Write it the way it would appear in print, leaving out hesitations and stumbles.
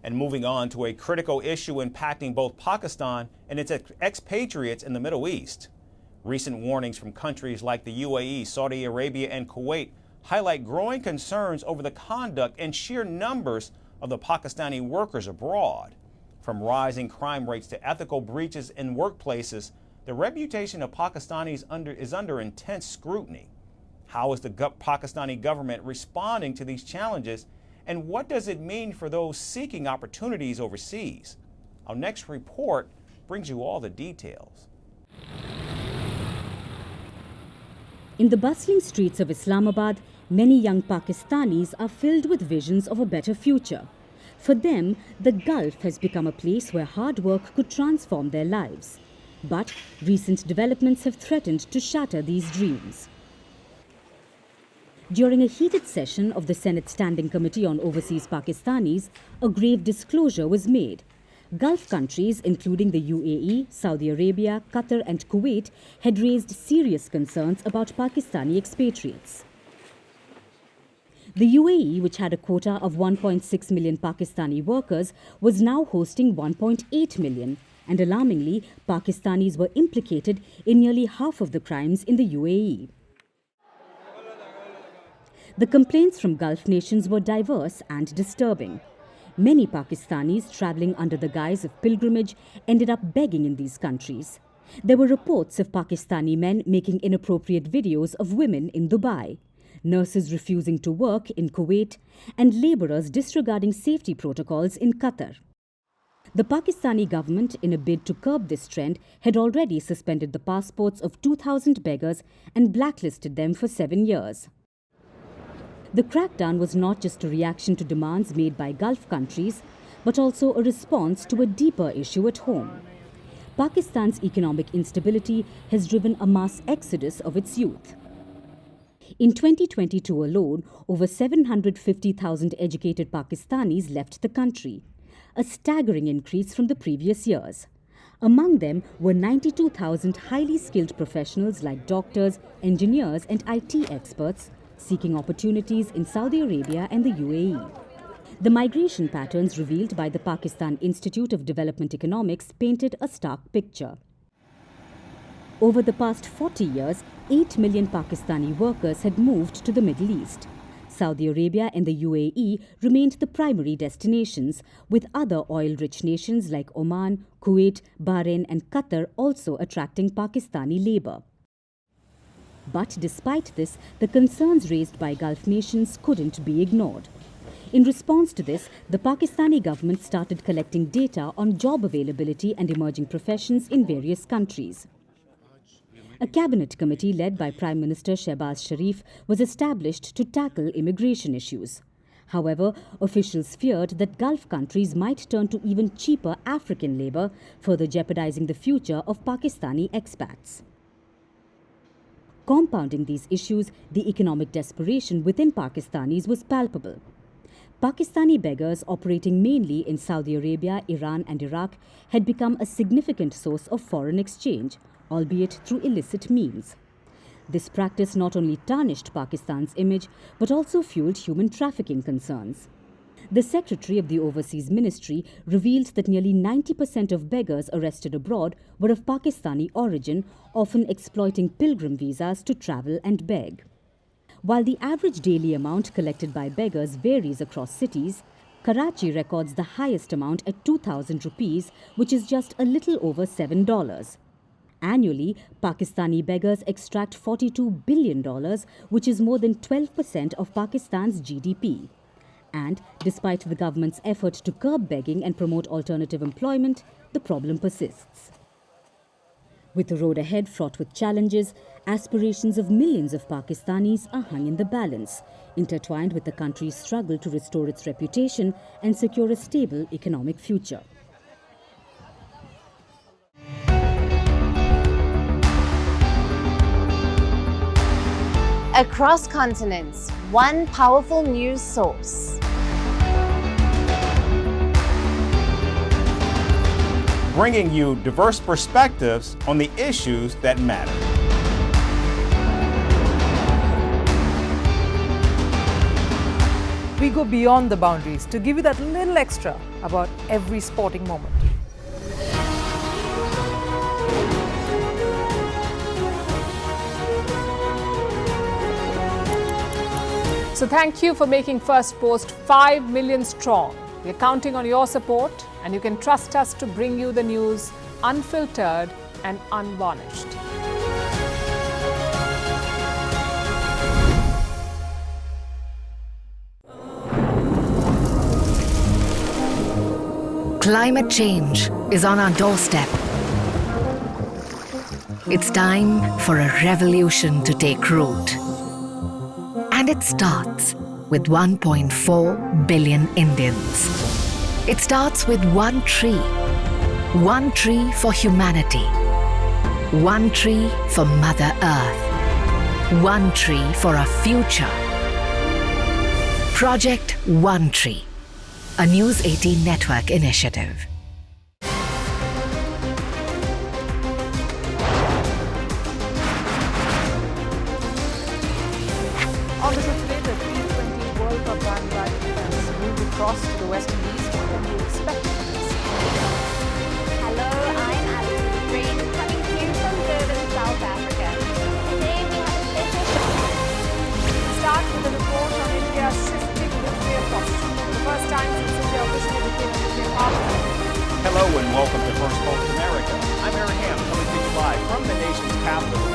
And moving on to a critical issue impacting both Pakistan and its expatriates in the Middle East. Recent warnings from countries like the UAE, Saudi Arabia, and Kuwait highlight growing concerns over the conduct and sheer numbers of the Pakistani workers abroad. From rising crime rates to ethical breaches in workplaces, the reputation of Pakistanis is under intense scrutiny. How is the Pakistani government responding to these challenges, and what does it mean for those seeking opportunities overseas? Our next report brings you all the details. In the bustling streets of Islamabad, many young Pakistanis are filled with visions of a better future. For them, the Gulf has become a place where hard work could transform their lives. But recent developments have threatened to shatter these dreams. During a heated session of the Senate Standing Committee on Overseas Pakistanis, a grave disclosure was made. Gulf countries, including the UAE, Saudi Arabia, Qatar and Kuwait, had raised serious concerns about Pakistani expatriates. The UAE, which had a quota of 1.6 million Pakistani workers, was now hosting 1.8 million, and alarmingly, Pakistanis were implicated in nearly half of the crimes in the UAE. The complaints from Gulf nations were diverse and disturbing. Many Pakistanis travelling under the guise of pilgrimage ended up begging in these countries. There were reports of Pakistani men making inappropriate videos of women in Dubai, nurses refusing to work in Kuwait, and labourers disregarding safety protocols in Qatar. The Pakistani government, in a bid to curb this trend, had already suspended the passports of 2,000 beggars and blacklisted them for 7 years. The crackdown was not just a reaction to demands made by Gulf countries, but also a response to a deeper issue at home. Pakistan's economic instability has driven a mass exodus of its youth. In 2022 alone, over 750,000 educated Pakistanis left the country, a staggering increase from the previous years. Among them were 92,000 highly skilled professionals like doctors, engineers and IT experts, seeking opportunities in Saudi Arabia and the UAE. The migration patterns revealed by the Pakistan Institute of Development Economics painted a stark picture. Over the past 40 years, 8 million Pakistani workers had moved to the Middle East. Saudi Arabia and the UAE remained the primary destinations, with other oil-rich nations like Oman, Kuwait, Bahrain and Qatar also attracting Pakistani labour. But despite this, the concerns raised by Gulf nations couldn't be ignored. In response to this, the Pakistani government started collecting data on job availability and emerging professions in various countries. A cabinet committee led by Prime Minister Shehbaz Sharif was established to tackle immigration issues. However, officials feared that Gulf countries might turn to even cheaper African labour, further jeopardizing the future of Pakistani expats. Compounding these issues, the economic desperation within Pakistanis was palpable. Pakistani beggars operating mainly in Saudi Arabia, Iran and Iraq had become a significant source of foreign exchange, albeit through illicit means. This practice not only tarnished Pakistan's image, but also fueled human trafficking concerns. The Secretary of the Overseas Ministry revealed that nearly 90% of beggars arrested abroad were of Pakistani origin, often exploiting pilgrim visas to travel and beg. While the average daily amount collected by beggars varies across cities, Karachi records the highest amount at 2,000 rupees, which is just a little over $7. Annually, Pakistani beggars extract $42 billion, which is more than 12% of Pakistan's GDP. And despite the government's effort to curb begging and promote alternative employment, the problem persists. With the road ahead fraught with challenges, aspirations of millions of Pakistanis are hung in the balance, intertwined with the country's struggle to restore its reputation and secure a stable economic future. Across continents, one powerful news source. Bringing you diverse perspectives on the issues that matter. We go beyond the boundaries to give you that little extra about every sporting moment. So thank you for making Firstpost 5 million strong. We're counting on your support, and you can trust us to bring you the news unfiltered and unvarnished. Climate change is on our doorstep. It's time for a revolution to take root. And it starts with 1.4 billion Indians. It starts with one tree. One tree for humanity. One tree for Mother Earth. One tree for our future. Project One Tree, a News 18 network initiative. On the show today, the T20 World Cup bandwagon has moved across to the West Indies. What can we expect from this? Hello, I'm Alison Green, coming to you from Durban, South Africa. Today we have a special show. We'll start with a report on India's shifting nuclear posture. For the first time since India officially became a nuclear power. Hello and welcome to Firstpost America. I'm Aaron Ham, coming to you live from the nation's capital,